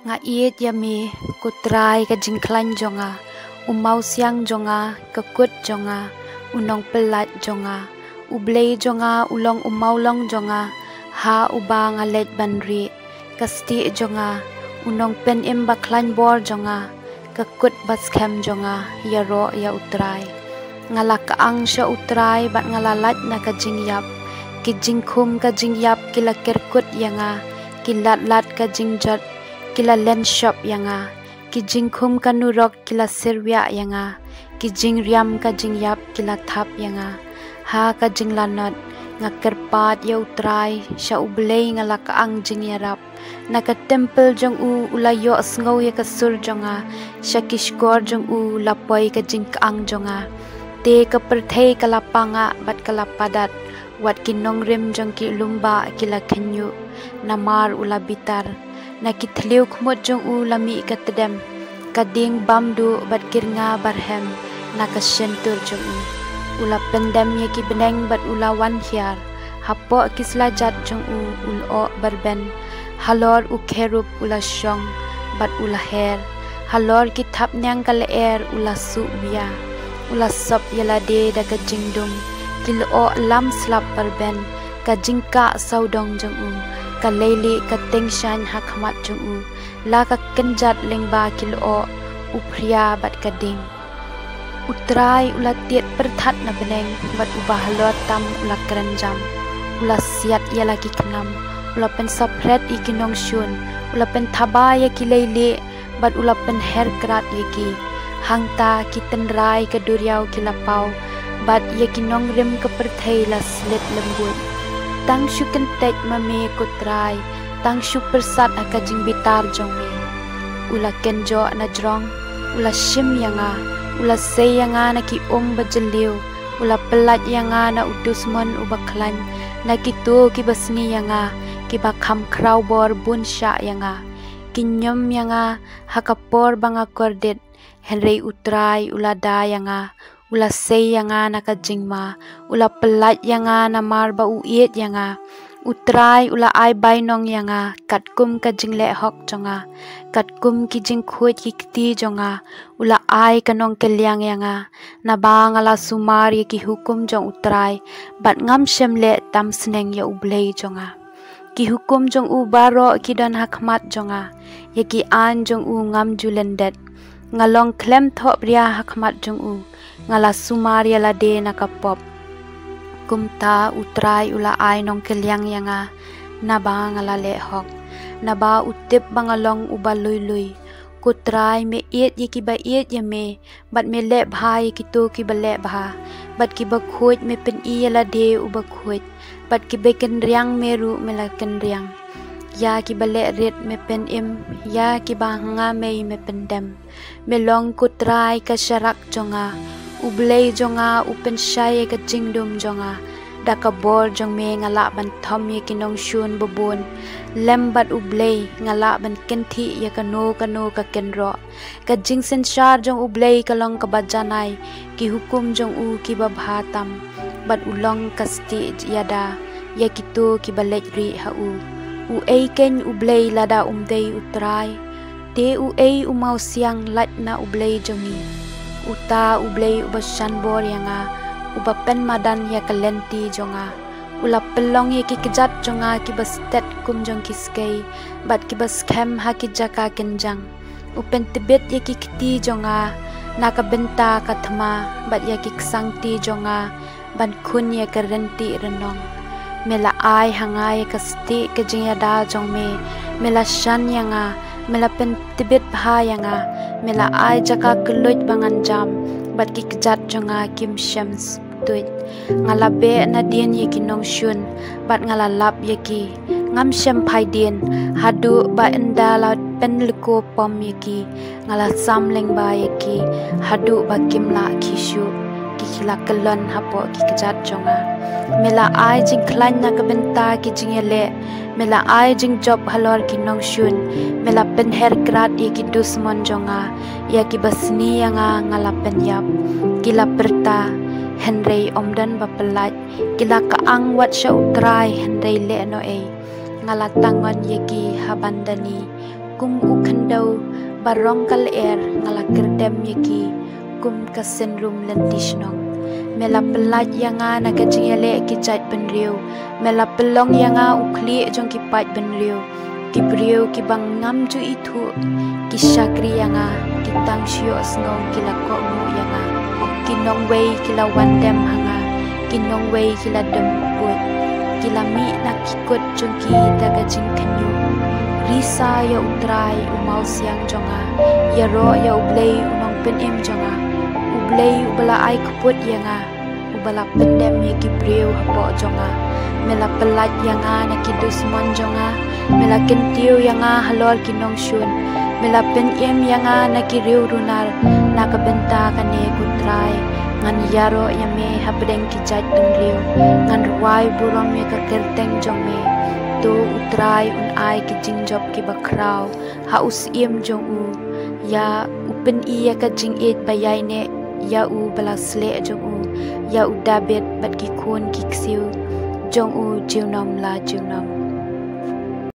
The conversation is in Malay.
nga iet yami kutrai ka jingklan jonga umau siang jonga kakut jonga unong pelat jonga ublei jonga ulong umau long jonga ha uba nga let banri kasti jonga unong pen im baklan bor jonga kakut baskem jonga yaro ya utrai ngala kaang sya utrai bat ngalalat na ka jingyap ki jingkhum ka jingyap kila kerkut yanga kilat lat ka jingjat kila len shop yanga ki jingkhum ka nurok kila sirwya yanga ki jingriam ka jingyap kila thap yanga ha ka jinglanot nga kerpat ya utrai sya ublei ngala kaang jingyarap na ka temple jong u ulayo asngau ya kasur jonga sya kishkor jong u lapoi ka jingkaang jonga te ka perthei kalapanga bat kalapadat wat kinong rim jong ki lumba kila khenyu namar ula bitar na kitliu khmot jong u lami katedem kading bamdu bat kirnga barhem na ka shentur jong u ula pendem ye ki beneng bat ula wan hiar hapo kislajat jong u ulo barben halor u kherup ula shong bat ula her halor ki thap nyang kal er ula su bia ula sop yala de da ka jingdum kilo lam slap barben ka jingka saudong jong u ka leili ka tengshan hakmat jong u la ka kenjat lengba kilo upria bat kading utrai ula tiet perthat na beneng bat ubah halor tam ula keranjam ula siat yala ki kenam ula pen sapret ikinong shun ula pen thaba ya ki leili bat ula pen her krat yaki hangta ki tenrai ka duriau ki lapau bat yakinong rim ka perthei la slit lembut tang shu kentek mame kutrai tang shu persat aka jing bitar jongme ula kenjo na jrong ula shim yanga ula sei yanga na ki bajeliu ula pelat yanga na udusmon ubaklan na ki tu ki basni yanga ki bakham krau bor bun sha yanga kinyom yanga hakapor banga kordet henrei utrai ula da yanga ula sei yanga na ka jingma ula pelat yanga na marba uiet yanga utrai ula ai bainong yanga katkum ka jingle hok jonga katkum ki jingkhut ki kti jonga ula ai kanong kelyang yanga na ba ngala sumar ye ki hukum jong utrai bat ngam shemle tam sneng ya ublei jonga ki hukum jong u baro ki dan hakmat jonga ye ki an jong u ngam julendet ngalong klem thop ria hakmat jong u ngala sumar yala de nakapop kumta utrai ula ai nong kelyang yanga naba ngala le hok naba utip bangalong uba lui lui kutrai me iet yiki ba iet yame bat me le bhai ki to ki ba le bha bat ki ba khoj me pen i yala de uba khoj bat ki be ken riang meru me la ken riang ya ki ba le ret me pen im ya ki ba nga me me pen dem me long kutrai ka sharak jonga ublei jonga upen shai ka jingdum jonga daka bor jong me ngala ban thom ye kinong shun bubun lembat ublei ngala ban kenti ye kano ka kenro ka jingsen shar jong ublei kalong ka bajanai ki hukum jong u ki ba bhatam bat ulong kasti yada ye kitu ki balet ri ha u ei ken ublei lada umdei utrai te u ei umau siang lat na ublei jongi uta ublei ubashan bor yanga uba pen madan ya kalenti jonga ula pelong ye ki kejat jonga ki bastet kum jong kiskei bat ki bas khem ha ki jaka kenjang upen tibet ye ki kti jonga naka benta kathma bat ya ki ksangti jonga ban khun ye karenti renong mela ai hangai kasti ke jingya da jongme mela shan yanga mela pen tibet bha yanga mela ai jaka keluj bangan jam bat ki kejat jonga kim shams tuit ngala be na din ye kinong shun bat ngala lap ye ki ngam shem phai din hadu ba endala pen liko pom ye ki ngala samleng ba ye ki hadu ba kimla kishu ki khila kalon hapo ki kejat jonga mela ai jing klan na ka benta ki jingele mela ai jing job halor ki nong shun mela pen her krat ye ki dusmon jonga ya ki basni yanga ngala pen yap kila perta henrei omdan bapelat kila kaang wat sya utrai henrei le no e ngala tangon ye ki habandani kum u khandau barong kal ngala kerdem yaki kum kasen rum lentishnong mela pelat yanga na kajingele ki jat benriu mela pelong yanga ukli jong ki pat benriu ki briu ki bangam ju itu ki shakri yanga ki tang shio snong ki la ko mu yanga ki nong wei ki la wandem hanga ki nong wei ki la dem put ki la mi na ki kot jong ki daga jing kanyu risa ya utrai umau siang jonga ya ro ya ublei unong pen em jonga ublei ubala ai kuput yanga ubala pendem ya ki breu hapo jonga mela pelat yanga na ki dusmon jonga mela kentiu yanga halor ki nong shun mela pen em yanga na ki riu runar na ka benta kane kutrai ngan yaro yame habdeng ki jat penriu ngan ruai burom ya ka kerteng jong me tu utrai un ai ki jingjob ki bakrau ha us iem jong u ya upen I ya ka jing et bayai ne ya u balasle jong u ya u dabet bat ki khon ki ksiu jong u jiunom la jiunom